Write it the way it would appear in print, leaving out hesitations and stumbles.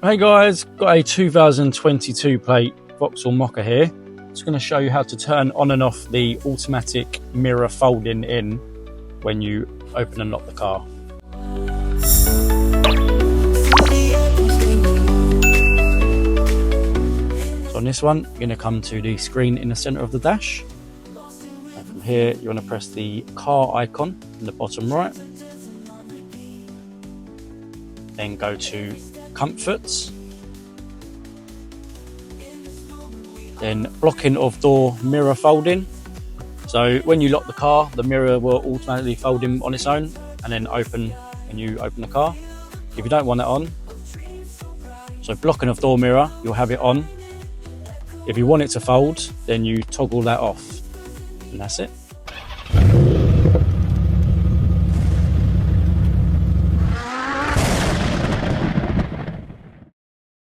Hey guys, got a 2022 plate VAUXHALL Mokka here. Just going to show you how to turn on and off the automatic mirror folding in when you open and lock the car. So on this one, you're going to come to the screen in the center of the dash. And from here, you want to press the car icon in the bottom right. Then go to comforts, then blocking of door mirror folding. So when you lock the car, the mirror will automatically fold in on its own and then open when you open the car. If you don't want it on, so blocking of door mirror, you'll have it on. If you want it to fold, then you toggle that off, and that's it.